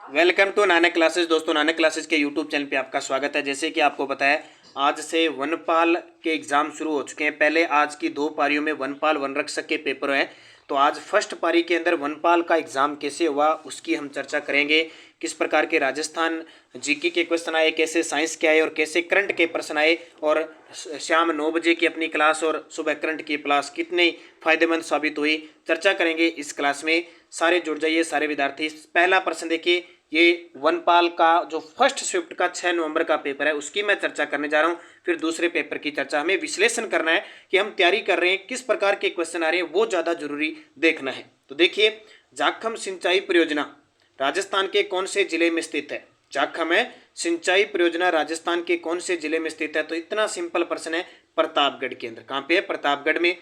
Welcome to Nanak classes. दोस्तों, Nanak classes के YouTube channel पे आपका स्वागत है। जैसे कि आपको पता है, आज से वनपाल के एग्ज़ाम शुरू हो चुके हैं। पहले आज की दो पारियों में वनपाल वनरक्षक के पेपर हैं, तो आज फर्स्ट पारी के अंदर वनपाल का एग्ज़ाम कैसे हुआ उसकी हम चर्चा करेंगे। किस प्रकार के राजस्थान जीके के क्वेश्चन आए, कैसे साइंस के आए और कैसे करंट के प्रश्न आए, और शाम 9 बजे की अपनी क्लास और सुबह करंट की क्लास कितनी फायदेमंद साबित हुई, चर्चा करेंगे इस क्लास में। सारे जुड़ जाइए, सारे विद्यार्थी। पहला प्रश्न देखिए, ये वनपाल का जो फर्स्ट शिफ्ट का 6 नवंबर का पेपर है उसकी मैं चर्चा करने जा रहा हूँ। फिर दूसरे पेपर की चर्चा, हमें विश्लेषण करना है कि हम तैयारी कर रहे हैं, किस प्रकार के क्वेश्चन आ रहे हैं वो ज़्यादा जरूरी देखना है। तो देखिए, जाखम सिंचाई परियोजना राजस्थान के कौन से जिले में स्थित है? जाखम है सिंचाई परियोजना राजस्थान के कौन से जिले में स्थित है? तो इतना सिंपल प्रश्न है, प्रतापगढ़ के अंदर। कहाँ पे है? प्रतापगढ़ में।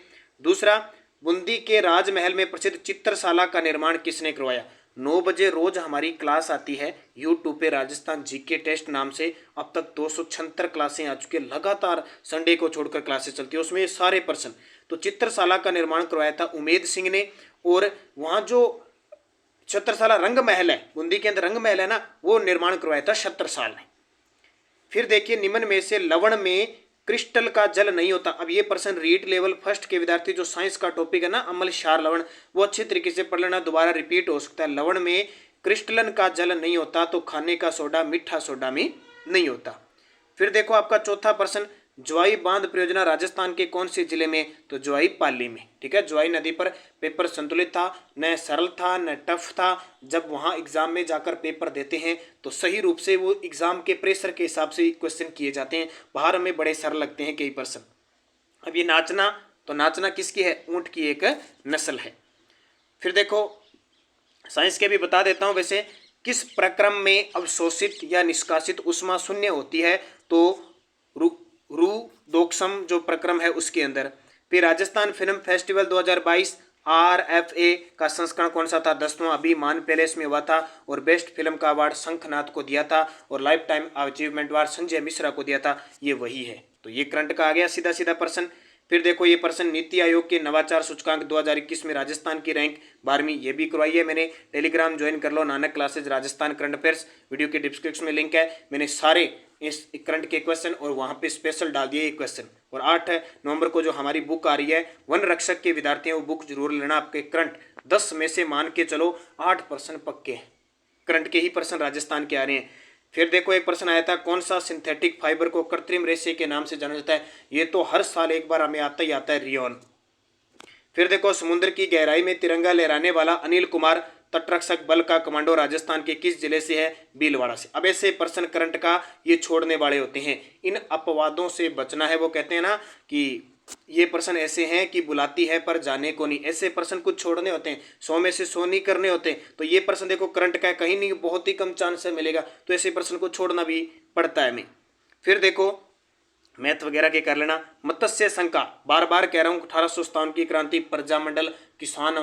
दूसरा, बूंदी के राजमहल में प्रसिद्ध चित्रशाला का निर्माण किसने करवाया? 9 बजे रोज हमारी क्लास आती है यूट्यूब पे, राजस्थान जीके टेस्ट नाम से। अब तक 276 क्लासें आ चुकी है, लगातार संडे को छोड़कर क्लासेस चलती है, उसमें सारे प्रश्न। तो चित्रशाला का निर्माण करवाया था उमेद सिंह ने। और वहाँ जो छत्रसाला रंग महल है, बूंदी के अंदर रंग महल है ना, वो निर्माण करवाया था छत्रसाल ने। फिर देखिए, निम्न में से लवण में क्रिस्टल का जल नहीं होता। अब ये प्रश्न रीट लेवल फर्स्ट के विद्यार्थी, जो साइंस का टॉपिक है ना, अम्ल क्षार लवण, वो अच्छी तरीके से पढ़ लेना, दोबारा रिपीट हो सकता है। लवण में क्रिस्टलन का जल नहीं होता, तो खाने का सोडा मीठा सोडा में नहीं होता। फिर देखो आपका चौथा प्रश्न, ज्वाई बांध परियोजना राजस्थान के कौन से जिले में? तो ज्वाई पाली में। ठीक है, ज्वाई नदी पर पेपर संतुलित था, न सरल था न टफ था। जब वहाँ एग्जाम में जाकर पेपर देते हैं तो सही रूप से वो एग्जाम के प्रेशर के हिसाब से क्वेश्चन किए जाते हैं। बाहर हमें बड़े सरल लगते हैं कई प्रश्न। अब ये नाचना, तो नाचना किसकी है? ऊंट की एक नस्ल है। फिर देखो, साइंस के भी बता देता हूं। वैसे किस प्रक्रम में अवशोषित या निष्कासित उष्मा शून्य होती है? तो रू रुदोक्षम जो प्रक्रम है उसके अंदर। फिर राजस्थान फिल्म फेस्टिवल 2022 RFA का संस्करण कौन सा था? 10वां, अभी मान पैलेस में हुआ था। और बेस्ट फिल्म का अवार्ड शंखनाथ को दिया था, और life time achievement award Sanjay Mishra को दिया था। ये वही है। तो ये करंट का आ गया सीधा सीधा प्रश्न। फिर देखो, ये प्रश्न, नीति आयोग के नवाचार सूचकांक 2021 में राजस्थान की रैंक 12वीं, ये भी करवाई है मैंने। टेलीग्राम ज्वाइन कर लो, Nanak classes Rajasthan current affairs, video के डिस्क्रिप्शन में लिंक है। मैंने सारे इस करंट के क्वेश्चन और वहाँ पे स्पेशल डाल दिए ये क्वेश्चन। और 8 नवंबर को जो हमारी बुक आ रही है वन रक्षक के विद्यार्थी हैं, वो बुक जरूर लेना। आपके करंट 10 में से मान के चलो 8 प्रश्न पक्के हैं, करंट के ही प्रश्न राजस्थान के आ रहे हैं। फिर देखो, एक प्रश्न आया था, कौन सा सिंथेटिक फाइबर को कृत्रिम रेशे के नाम से जाना जाता है? ये तो हर साल एक बार हमें आता ही आता है, रियोन। फिर देखो, समुद्र की गहराई में तिरंगा लहराने वाला अनिल कुमार तटरक्षक बल का कमांडो राजस्थान के किस जिले से है? भीलवाड़ा से। अब ऐसे प्रश्न करंट का ये छोड़ने वाले होते हैं, इन अपवादों से बचना है। वो कहते हैं ना कि ये प्रश्न ऐसे हैं कि बुलाती है पर जाने को नहीं, ऐसे प्रश्न कुछ छोड़ने होते हैं, 100 में से 100 नहीं करने होते। तो ये प्रश्न देखो करंट का है, कहीं नहीं, बहुत ही कम चांस है मिलेगा, तो ऐसे प्रश्न को छोड़ना भी पड़ता है हमें। फिर देखो, मैथ वगैरह के कर लेना। मत्स्य संघ का, बार बार कह रहा हूँ, 1857 की क्रांति, प्रजामंडल, किसान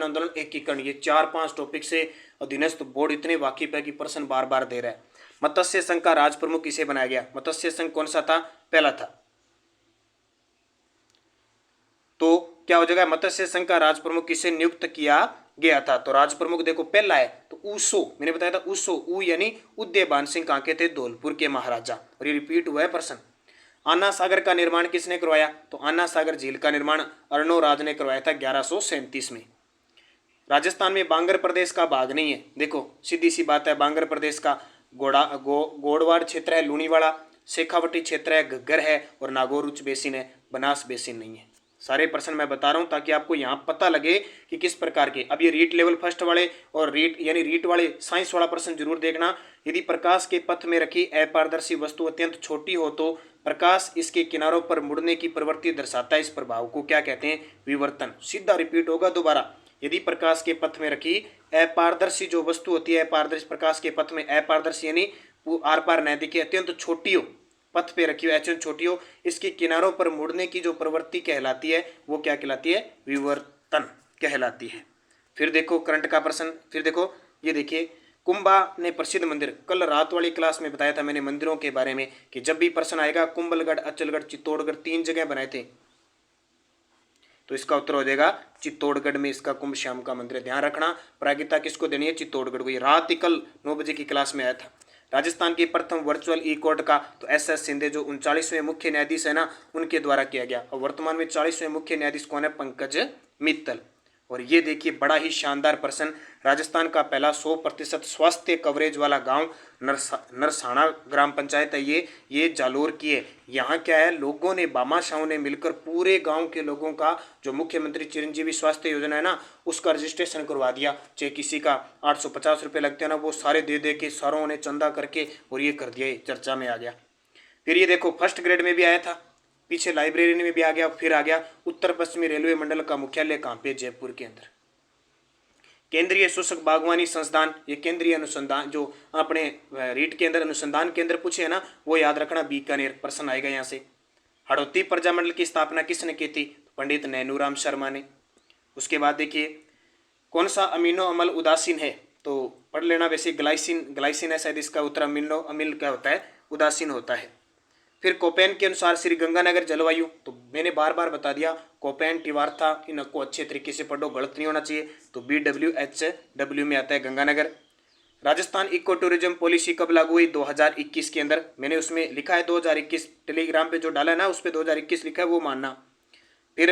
आंदोलन, एकीकरण, ये 4-5 टॉपिक से अधीनस्थ बोर्ड इतने वाकिफ है कि प्रश्न बार बार दे रहा है। मत्स्य संघ का राज प्रमुख किसे बनाया गया? मत्स्य संघ कौन सा था? पहला था। तो क्या हो जाएगा? मत्स्य संघ का राज प्रमुख किसे नियुक्त किया गया था? तो राज प्रमुख देखो पहला है तो ऊसो, मैंने बताया था ऊसो, ऊ यानी उदयभान सिंह कहाँ के थे? धौलपुर के महाराजा। और ये रिपीट हुआ है प्रश्न। आना सागर का निर्माण किसने करवाया? तो आना सागर झील का निर्माण अर्णोराज ने करवाया था 1137 में। राजस्थान में बांगर प्रदेश का भाग नहीं है। देखो सीधी सी बात है, बांगर प्रदेश का गोड़वाड़ क्षेत्र है, लूणीवाड़ा, शेखावटी क्षेत्र है, घग्गर है, और नागौर उच्च बेसिन है, बनास बेसिन नहीं है। सारे प्रश्न मैं बता रहा हूं ताकि आपको यहाँ पता लगे कि किस प्रकार के। अब ये रीट लेवल फर्स्ट वाले और रीट यानी रीट वाले साइंस वाला प्रश्न जरूर देखना। यदि प्रकाश के पथ में रखी अपारदर्शी वस्तु अत्यंत छोटी हो तो प्रकाश इसके किनारों पर मुड़ने की प्रवृत्ति दर्शाता है। इस प्रभाव को क्या कहते हैं? विवर्तन। सीधा रिपीट होगा दोबारा। यदि प्रकाश के पथ में रखी अपारदर्शी जो वस्तु होती है, अपारदर्शी प्रकाश के पथ में, अपारदर्शी यानी आर पार न दिखे, अत्यंत छोटी हो, पथ पे रखी हो, अत्यंत छोटी हो, इसके किनारों पर मुड़ने की जो प्रवृत्ति कहलाती है वो क्या कहलाती है? विवर्तन कहलाती है। फिर देखो करंट का प्रश्न। फिर देखो, ये देखिए, कुंभा ने प्रसिद्ध मंदिर, कल रात वाली क्लास में बताया था मैंने मंदिरों के बारे में कि जब भी प्रश्न आएगा, कुंभलगढ़, अचलगढ़, चित्तौड़गढ़, 3 जगह बनाए थे। तो इसका उत्तर हो जाएगा चित्तौड़गढ़ में इसका कुंभ श्याम का मंदिर है। ध्यान रखना, प्राज्ञता किसको देनी है? चित्तौड़गढ़ को। ये रात कल 9 बजे की क्लास में आया था। राजस्थान की प्रथम वर्चुअल ई कोर्ट का तो एस शिंदे जो 39वें मुख्य न्यायाधीश है ना, उनके द्वारा किया गया। और वर्तमान में 40वें मुख्य न्यायाधीश कौन है? पंकज मित्तल। और ये देखिए बड़ा ही शानदार प्रश्न, राजस्थान का पहला 100% स्वास्थ्य कवरेज वाला गांव नरसाणा ग्राम पंचायत है ये जालोर की है। यहाँ क्या है, लोगों ने, भामाशाहों ने मिलकर पूरे गांव के लोगों का जो मुख्यमंत्री चिरंजीवी स्वास्थ्य योजना है ना, उसका रजिस्ट्रेशन करवा दिया। चाहे किसी का 850 रुपये लगते हैं ना, वो सारे दे के सारों ने चंदा करके और ये कर दिया, ये चर्चा में आ गया। फिर ये देखो फर्स्ट ग्रेड में भी आया था, पीछे लाइब्रेरी में भी आ गया, फिर आ गया उत्तर पश्चिमी रेलवे मंडल का मुख्यालय कहाँ पे? जयपुर के अंदर। केंद्रीय शुष्क बागवानी संस्थान, ये केंद्रीय अनुसंधान जो अपने रीट के अंदर अनुसंधान केंद्र पूछे है ना, वो याद रखना, बीकानेर। प्रश्न आएगा यहाँ से। हड़ौती प्रजामंडल की स्थापना किसने की थी? पंडित नैनूराम शर्मा ने। उसके बाद देखिए कौन सा अमीनो अम्ल उदासीन है? तो पढ़ लेना, वैसे ग्लाइसिन है शायद इसका उत्तर। अमीनो अम्ल क्या होता है? उदासीन होता है। फिर कोपेन के अनुसार श्री गंगानगर जलवायु, तो मैंने बार बार बता दिया, कोपेन टिवार्था, इनको अच्छे तरीके से पढ़ो, गलत नहीं होना चाहिए। तो BWHW में आता है Ganganagar. Rajasthan eco tourism policy कब लागू हुई? 2021 के अंदर। मैंने उसमें लिखा है 2021, टेलीग्राम पे जो डाला है ना उस पर 2021 लिखा है, वो मानना। फिर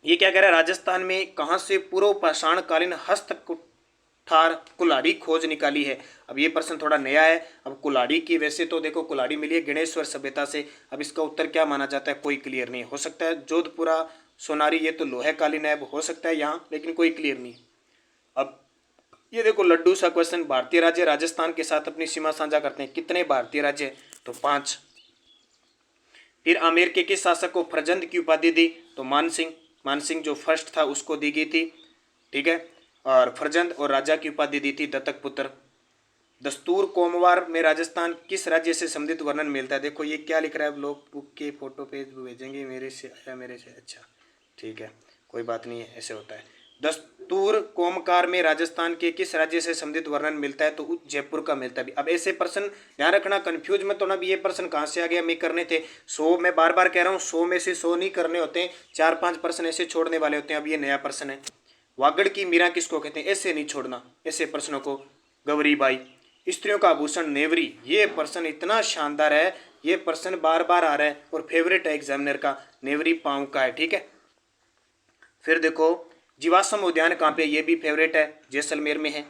ये क्या कह रहा है, राजस्थान में कहाँ से पूर्व पाषाणकालीन हस्तकुठार कुल्हाड़ी खोज निकाली है? अब ये प्रश्न थोड़ा नया है। अब कुल्हाड़ी की, वैसे तो देखो कुल्हाड़ी मिली है गणेश्वर सभ्यता से, अब इसका उत्तर क्या माना जाता है? कोई क्लियर नहीं। हो सकता है जोधपुरा सोनारी, ये तो लोहे कालीन है, हो सकता है यहाँ, लेकिन कोई क्लियर नहीं। अब ये देखो लड्डू सा क्वेश्चन, भारतीय राज्य राजस्थान के साथ अपनी सीमा साझा करते हैं, कितने भारतीय राज्य? तो 5। फिर आमेर के किस शासक को फरजंद की उपाधि दी? तो मानसिंह जो फर्स्ट था उसको दी गई थी, ठीक है। और फरजंद और राजा की उपाधि दी थी दत्तक पुत्र। दस्तूर कोमवार में राजस्थान किस राज्य से संबंधित वर्णन मिलता है? देखो ये क्या लिख रहा है, लोग बुक के फोटो पेज भेजेंगे, मेरे से आया, मेरे से, अच्छा ठीक है, कोई बात नहीं है, ऐसे होता है। दस्तूर कोमकार में राजस्थान के किस राज्य से संबंधित वर्णन मिलता है? तो जयपुर का मिलता है भी। अब ऐसे प्रश्न ध्यान रखना, कंफ्यूज मत होना भी ये प्रश्न कहाँ से आ गया, मैं करने थे 100, मैं बार बार कह रहा हूँ 100 में से 100 नहीं करने होते हैं, 4-5 प्रश्न ऐसे छोड़ने वाले होते हैं। अब ये नया प्रश्न है, वागड़ की मीरा किसको कहते हैं? ऐसे नहीं छोड़ना ऐसे प्रश्नों को। गौरीबाई। स्त्रियों का आभूषण नेवरी, ये प्रश्न इतना शानदार है, ये प्रश्न बार बार आ रहा है और फेवरेट है एग्जामिनर का, नेवरी पाँव का है, ठीक है। फिर देखो जीवाश्म उद्यान कहाँ पे? ये भी फेवरेट है, जैसलमेर में है।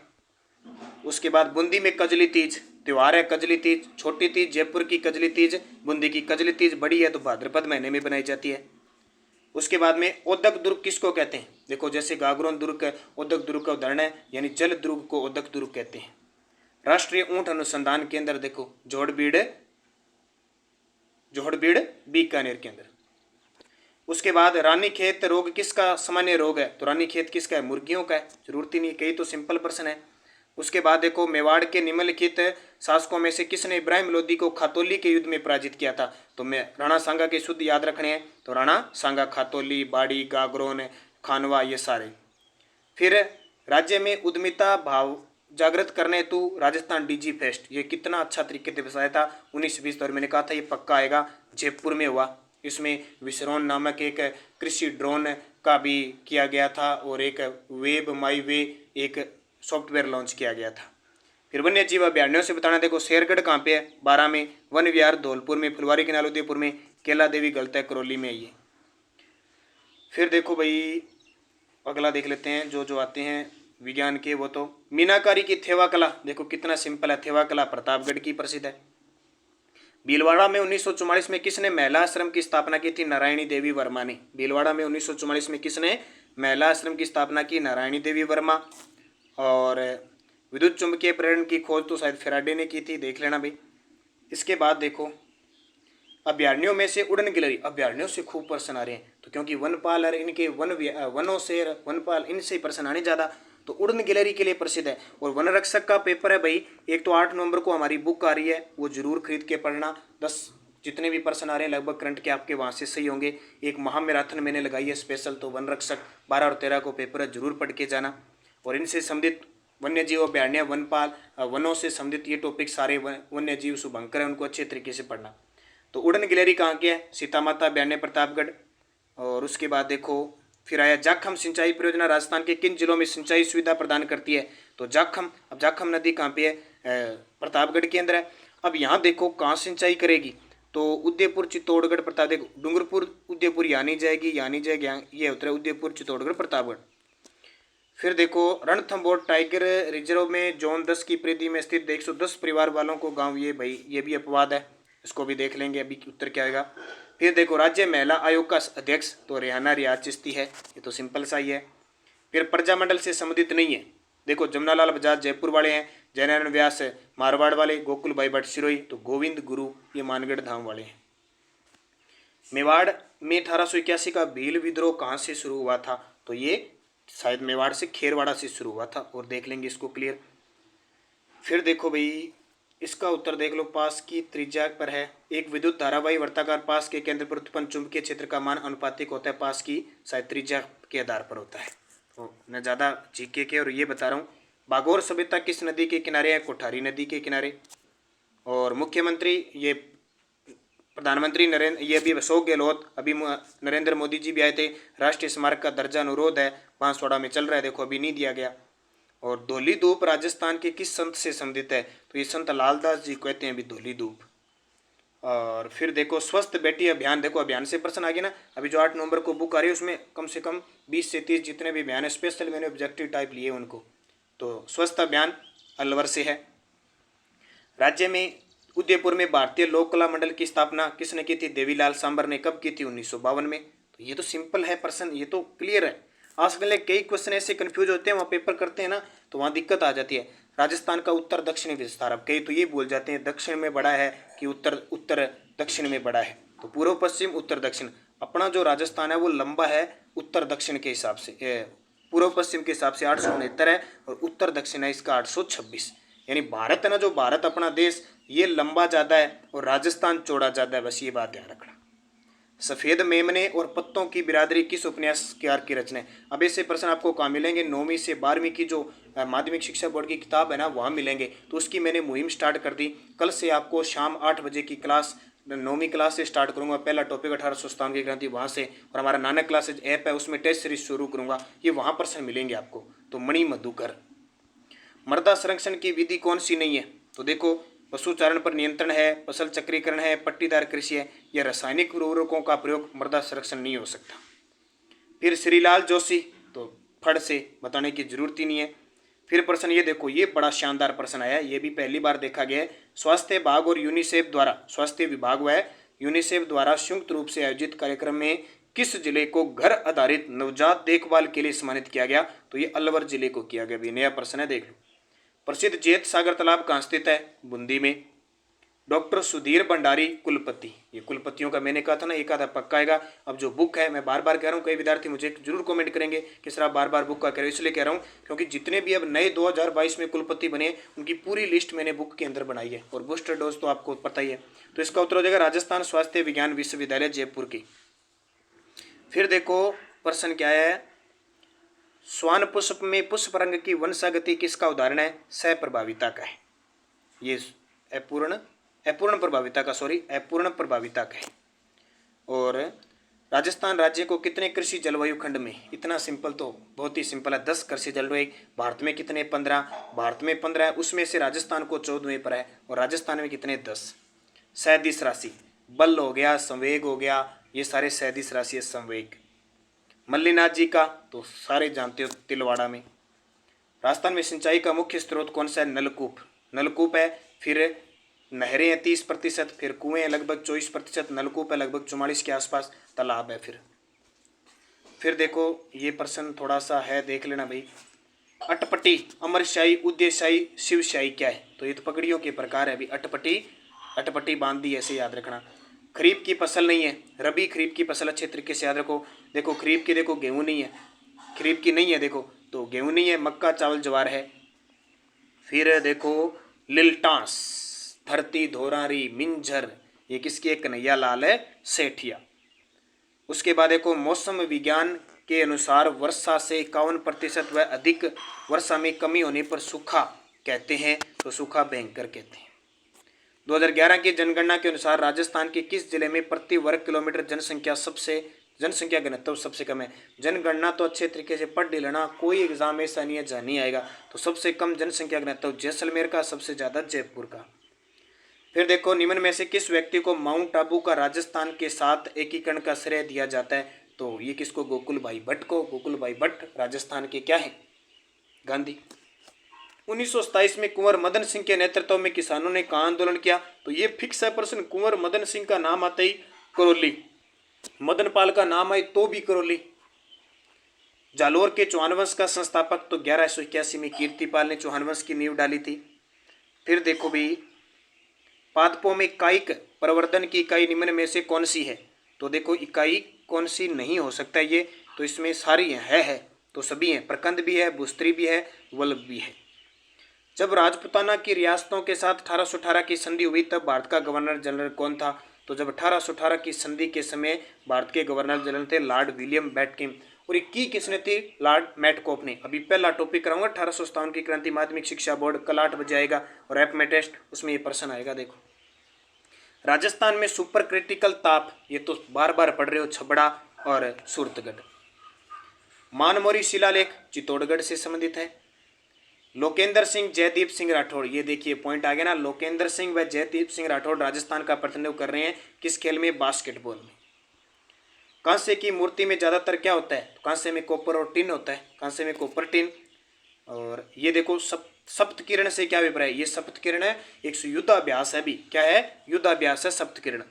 उसके बाद बूंदी में कजली तीज त्योहार है, कजली तीज, छोटी तीज जयपुर की कजली तीज, बूंदी की कजली तीज बड़ी है तो भाद्रपद महीने में बनाई जाती है। उसके बाद में ओदक दुर्ग किसको कहते हैं? देखो जैसे गागरोन दुर्ग ओदक दुर्ग का उदाहरण है, यानी जल दुर्ग को ओदक दुर्ग कहते हैं। राष्ट्रीय ऊंट अनुसंधान केंद्र देखो जोहड़बीड़ बीकानेर के अंदर। उसके बाद रानीखेत रोग किसका सामान्य रोग है? तो रानीखेत किसका है? मुर्गियों का है, जरूरत ही नहीं, कई तो सिंपल प्रश्न है। उसके बाद देखो मेवाड़ के निम्नलिखित शासकों में से किसने इब्राहिम लोदी को खातौली के युद्ध में पराजित किया था? तो मैं राणा सांगा के शुद्ध याद रखने हैं, तो राणा सांगा, खातौली, बाड़ी, गागरोन, खानवा, ये सारे। फिर राज्य में उद्यमिता भाव जागृत करने हेतु राजस्थान डीजी फेस्ट, ये कितना अच्छा तरीके से बताया था 1920 और मैंने कहा था ये पक्का आएगा, जयपुर में हुआ। इसमें विसरोन नामक एक कृषि ड्रोन का भी किया गया था और एक वेब माई वे एक सॉफ्टवेयर लॉन्च किया गया था। फिर वन्य जीव अभ्यारण्यों से बताना, देखो शेरगढ़ कहाँ पे है? 12 में, वन विहार धौलपुर में, फुलवारी किनाल उदयपुर में, केला देवी गलता है करौली में ये। फिर देखो भाई अगला देख लेते हैं जो आते हैं विज्ञान के, वो तो मीनाकारी की थेवा कला, देखो कितना सिंपल है, थेवा कला प्रतापगढ़ की प्रसिद्ध है। भीलवाड़ा में 1944 में किसने महिला आश्रम की स्थापना की थी? नारायणी देवी वर्मा ने। भीलवाड़ा में 1944 में किसने महिला आश्रम की स्थापना की? नारायणी देवी वर्मा। और विद्युत चुंबकीय प्रेरण की खोज तो शायद फेराडे ने की थी, देख लेना भाई। इसके बाद देखो अभ्यारण्यों में से उड़न गिलहरी, अभ्यारण्यों से खूब प्रश्न आ रहे हैं, तो क्योंकि वनपाल और इनके वनों से वनपाल इनसे प्रश्न आने ज़्यादा, तो उड़न गिलहरी के लिए प्रसिद्ध है। और वन रक्षक का पेपर है भाई, एक तो 8 नवंबर को हमारी बुक आ रही है, वो जरूर खरीद के पढ़ना। 10 जितने भी प्रश्न आ रहे हैं लगभग करंट के आपके वहाँ से सही होंगे। एक महामैराथन मैंने लगाई है स्पेशल, तो वन रक्षक 12 और 13 को पेपर है, जरूर पढ़ के जाना। और इनसे संबंधित वन्य जीव अभ्यारण्य, वनपाल, वनों से संबंधित ये टॉपिक सारे वन्य जीव शुभंकर है, उनको अच्छे तरीके से पढ़ना। तो उड़न गिलहरी कहाँ के है? सीता माता अभ्यारण्य प्रतापगढ़। और उसके बाद देखो फिर आया जाखम सिंचाई परियोजना राजस्थान के किन जिलों में सिंचाई सुविधा प्रदान करती है, तो जाखम। अब जाखम नदी कहाँ पे है, प्रतापगढ़ के अंदर है। अब यहाँ देखो कहाँ सिंचाई करेगी, तो उदयपुर चित्तौड़गढ़ प्रताप, देखो डूंगरपुर उदयपुर यहाँ नहीं जाएगी, यहाँ नहीं जाएगी, यहाँ ये उतरे उदयपुर चित्तौड़गढ़ प्रतापगढ़। फिर देखो रणथंभौर टाइगर रिजर्व में जोन 10 की परिधि में स्थित 110 परिवार वालों को गांव, ये भाई ये भी अपवाद है, इसको भी देख लेंगे अभी उत्तर क्या आएगा। फिर देखो राज्य महिला आयोग का अध्यक्ष तो रेहाना रियाज चिश्ती है, ये तो सिंपल सा ही है। फिर प्रजामंडल से संबंधित नहीं है, देखो जमुनालाल बजाज जयपुर वाले हैं, जयनारायण व्यास मारवाड़ वाले, गोकुल भाई भट्ट सिरोही, तो गोविंद गुरु ये मानगढ़ धाम वाले हैं। मेवाड़ में 1881 का भील विद्रोह कहाँ से शुरू हुआ था, तो ये शायद मेवाड़ से खेरवाड़ा से शुरू हुआ था, और देख लेंगे इसको क्लियर। फिर देखो भाई इसका उत्तर देख लो, पास की त्रिज्या पर है। एक विद्युत धारावाही वर्ताकार पास के केंद्र पर उत्पन्न चुंबकीय क्षेत्र का मान अनुपातिक होता है पास की शायद त्रिज्या के आधार पर होता है। तो मैं ज़्यादा जीके के और ये बता रहा हूँ। बागोर सभ्यता किस नदी के किनारे है, कोठारी नदी के किनारे। और मुख्यमंत्री ये प्रधानमंत्री नरेंद्र, ये अभी अशोक गहलोत, अभी नरेंद्र मोदी जी भी आए थे। राष्ट्रीय स्मारक का दर्जा अनुरोध है, बांसवाड़ा में चल रहा है, देखो अभी नहीं दिया गया। और धौली धूप राजस्थान के किस संत से संबंधित है, तो ये संत लालदास जी कहते हैं अभी धौली धूप। और फिर देखो स्वस्थ बेटी अभियान, देखो अभियान से प्रश्न आ गया ना, अभी जो 8 नवंबर को बुक आ रही है उसमें कम से कम 20 से 30 जितने भी अभियान है, स्पेशल मैंने ऑब्जेक्टिव टाइप लिए उनको। तो स्वस्थ अभियान अलवर से है। राज्य में उदयपुर में भारतीय लोक कला मंडल की स्थापना किसने की थी, देवीलाल सांबर ने। कब की थी, 1952 में। तो ये तो सिंपल है प्रश्न, ये तो क्लियर है। आजकल कई क्वेश्चन ऐसे कंफ्यूज होते हैं, वहाँ पेपर करते हैं ना तो वहाँ दिक्कत आ जाती है। राजस्थान का उत्तर दक्षिणी विस्तार, अब कई तो ये बोल जाते हैं दक्षिण में बड़ा है कि उत्तर दक्षिण में बड़ा है, तो पूर्व पश्चिम उत्तर दक्षिण। अपना जो राजस्थान है वो लंबा है उत्तर दक्षिण के हिसाब से, पूर्व पश्चिम के हिसाब से 869 है, और उत्तर दक्षिण है इसका 826। यानी भारत है ना, जो भारत अपना देश ये लंबा ज़्यादा है और राजस्थान चौड़ा ज़्यादा है, बस ये बात ध्यान रखना। सफ़ेद मेमने और पत्तों की बिरादरी किस उपन्यासकार की रचना है। अब ऐसे प्रश्न आपको कहाँ मिलेंगे, 9वीं से 12वीं की जो माध्यमिक शिक्षा बोर्ड की किताब है ना वहाँ मिलेंगे। तो उसकी मैंने मुहिम स्टार्ट कर दी, कल से आपको शाम 8 बजे की क्लास 9वीं क्लास से स्टार्ट करूंगा। पहला टॉपिक 1857 की क्रांति वहाँ से, और हमारा नानक क्लासेज ऐप है उसमें टेस्ट सीरीज शुरू करूंगा, ये वहाँ प्रश्न मिलेंगे आपको। तो मणि मधुकर। मृदा संरक्षण की विधि कौन सी नहीं है, तो देखो पशुचारण पर नियंत्रण है, फसल चक्रीकरण है, पट्टीदार कृषि है, या रासायनिक उर्वरकों का प्रयोग मृदा संरक्षण नहीं हो सकता। फिर श्रीलाल जोशी, तो फड़ से बताने की जरूरत ही नहीं है। फिर प्रश्न ये देखो, ये बड़ा शानदार प्रश्न आया, ये भी पहली बार देखा गया है। स्वास्थ्य विभाग और यूनिसेफ द्वारा, स्वास्थ्य विभाग व यूनिसेफ द्वारा संयुक्त रूप से आयोजित कार्यक्रम में किस जिले को घर आधारित नवजात देखभाल के लिए सम्मानित किया गया, तो ये अलवर जिले को किया गया। भी नया प्रश्न है, देख लो। प्रसिद्ध जैत सागर तालाब कहाँ स्थित है, बूंदी में। डॉक्टर सुधीर भंडारी कुलपति, ये कुलपतियों का मैंने कहा था ना एक आधा पक्का आएगा। अब जो बुक है, मैं बार बार कह रहा हूँ, कई विद्यार्थी मुझे जरूर कमेंट करेंगे कि सर आप बार बार बुक का कह रहे हो, इसलिए कह रहा हूँ क्योंकि जितने भी अब नए 2022 में कुलपति बने उनकी पूरी लिस्ट मैंने बुक के अंदर बनाई है, और बूस्टर डोज तो आपको पता ही है। तो इसका उत्तर हो जाएगा राजस्थान स्वास्थ्य विज्ञान विश्वविद्यालय जयपुर की। फिर देखो प्रश्न क्या है, स्वान पुष्प में पुष्प रंग की वंशागति किसका उदाहरण है, सप्रभाविता का है। ये अपूर्ण प्रभाविता का, अपूर्ण प्रभाविता का है। और राजस्थान राज्य को कितने कृषि जलवायु खंड में, इतना सिंपल तो बहुत ही सिंपल है, 10 कृषि जलवायु। भारत में कितने, 15, भारत में 15 है, उसमें से राजस्थान को 14वें पर है, और राजस्थान में कितने, 10। सैंतीस राशि, बल हो गया, संवेग हो गया, ये सारे सैंतीस राशि है, संवेग। मल्लीनाथ जी का तो सारे जानते हो, तिलवाड़ा में। राजस्थान में सिंचाई का मुख्य स्रोत कौन सा है, नलकूप है। फिर नहरें हैं 30%, फिर कुएं हैं लगभग 24%, नलकूप है लगभग 44 के आसपास, तालाब है। फिर देखो ये प्रश्न थोड़ा सा है, देख लेना भाई। अटपटी, अमरशाही, उद्देशाही, शिवशाही क्या है, तो ये तो पगड़ियों के प्रकार है अभी। अटपटी बांध दी, ऐसे याद रखना। खरीफ की फसल नहीं है, रबी खरीफ की फसल अच्छे तरीके से याद रखो। देखो खरीफ की, देखो गेहूं नहीं है, खरीफ की नहीं है, देखो तो गेहूं नहीं है, मक्का चावल ज्वार है। फिर देखो लिलटांस, धरती, धोरारी, मिंजर, ये किसकी है, कन्हैया लाल है सेठिया। उसके बाद देखो मौसम विज्ञान के अनुसार वर्षा से 51% व अधिक वर्षा में कमी होने पर सूखा कहते हैं, तो सूखा भयंकर कहते हैं। 2011 की जनगणना के अनुसार राजस्थान के किस जिले में प्रति वर्ग किलोमीटर जनसंख्या सबसे जनसंख्या घनत्व सबसे कम है। जनगणना तो अच्छे तरीके से पढ़ लेना, कोई एग्जाम ऐसा नहीं है जहाँ नहीं आएगा। तो सबसे कम जनसंख्या घनत्व जैसलमेर का, सबसे ज़्यादा जयपुर का। फिर देखो, निम्न में से किस व्यक्ति को माउंट आबू का राजस्थान के साथ एकीकरण का श्रेय दिया जाता है? तो ये किसको? गोकुल भाई भट्ट को। गोकुल भाई भट्ट राजस्थान के क्या है? गांधी। 1927 में कुंवर मदन सिंह के नेतृत्व में किसानों ने कहाँ आंदोलन किया? तो ये फिक्स है प्रश्न। कुंवर मदन सिंह का नाम आते ही करौली, मदन पाल का नाम आए तो भी करौली। जालोर के चौहान वंश का संस्थापक तो 1181 में कीर्तिपाल ने चौहान वंश की नींव डाली थी। फिर देखो भी, पादपों में कायिक प्रवर्धन की इकाई निम्न में से कौन सी है? तो देखो, इकाई कौन सी नहीं हो सकता ये, तो इसमें सारी है तो सभी हैं। प्रकंद भी है, भूस्त्री भी है, वल्लभ भी है। जब राजपुताना की रियासतों के साथ 1818 की संधि हुई तब भारत का गवर्नर जनरल कौन था? तो जब 1818 की संधि के समय भारत के गवर्नर जनरल थे लॉर्ड विलियम बेंटिंक। और ये की किसने थी? लॉर्ड मेटकॉफ ने। अभी पहला टॉपिक कराऊंगा 1857 की क्रांति, माध्यमिक शिक्षा बोर्ड, कल 8 बजे आएगा और ऐप में टेस्ट, उसमें ये प्रश्न आएगा। देखो, राजस्थान में सुपर क्रिटिकल ताप, ये तो बार बार पढ़ रहे हो, छबड़ा और सूरतगढ़। मानमोरी शिलालेख चित्तौड़गढ़ से संबंधित है। लोकेंद्र सिंह जयदीप सिंह राठौड़, ये देखिए पॉइंट आ गया ना। लोकेंद्र सिंह व जयदीप सिंह राठौड़ राजस्थान का प्रतिनिधित्व कर रहे हैं किस खेल में? बास्केटबॉल में। कांसे की मूर्ति में ज्यादातर क्या होता है? तो कांसे में कॉपर और टिन होता है, कांसे में कॉपर टिन। और ये देखो, सप्त किरण से क्या अभिप्राय? ये सप्त किरण है, एक युद्धाभ्यास है। भी क्या है? युद्धाभ्यास है सप्त किरण।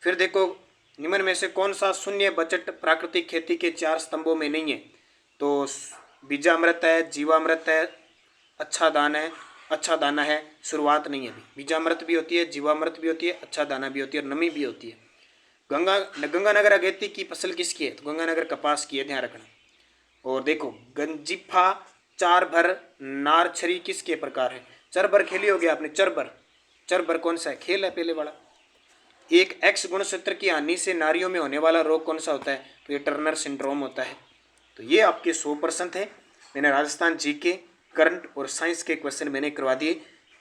फिर देखो, निम्न में से कौन सा शून्य बजट प्राकृतिक खेती के 4 स्तंभों में नहीं है? तो बीजामृत है, जीवामृत है, अच्छा दाना है, शुरुआत नहीं है। अभी बीजामृत भी होती है, जीवामृत भी होती है, अच्छा दाना भी होती है और नमी भी होती है। गंगानगर अगेती की फसल किसकी है? तो गंगानगर कपास की है, ध्यान रखना। और देखो, गंजिफा चारभर नारछरी किसके प्रकार है? चरभर खेली होगी आपने, चरभर कौन सा है? खेल है पहले वाला। एक एक्स गुणसूत्र की हानि से नारियों में होने वाला रोग कौन सा होता है? तो ये टर्नर सिंड्रोम होता है। तो ये आपके 100% थे। मैंने राजस्थान जीके, करंट और साइंस के क्वेश्चन मैंने करवा दिए।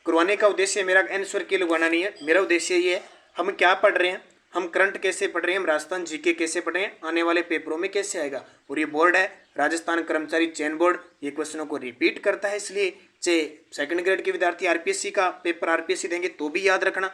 करवाने का उद्देश्य मेरा आंसर के लगवाना नहीं है। मेरा उद्देश्य ये है, हम क्या पढ़ रहे हैं, हम करंट कैसे पढ़ रहे हैं, हम राजस्थान जीके कैसे पढ़ रहे हैं, आने वाले पेपरों में कैसे आएगा। और ये बोर्ड है राजस्थान कर्मचारी चयन बोर्ड, ये क्वेश्चनों को रिपीट करता है। इसलिए चाहे सेकंड ग्रेड के विद्यार्थी आरपीएससी का पेपर आरपीएससी देंगे तो भी याद रखना,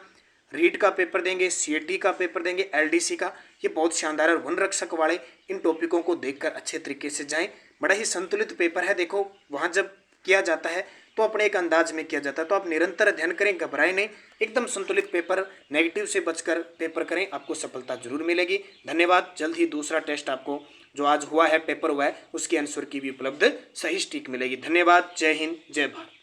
रीट का पेपर देंगे, सीएटी का पेपर देंगे, एलडीसी का, ये बहुत शानदार और वन रक्षक वाले इन टॉपिकों को देखकर अच्छे तरीके से जाएं। बड़ा ही संतुलित पेपर है। देखो, वहाँ जब किया जाता है तो अपने एक अंदाज में किया जाता है, तो आप निरंतर अध्ययन करें, घबराएं नहीं, एकदम संतुलित पेपर, नेगेटिव से बचकर पेपर करें, आपको सफलता जरूर मिलेगी। धन्यवाद। जल्द ही दूसरा टेस्ट आपको जो आज हुआ है, पेपर हुआ है, उसके आंसर की भी उपलब्ध सही स्टिक मिलेगी। धन्यवाद। जय हिंद, जय भारत।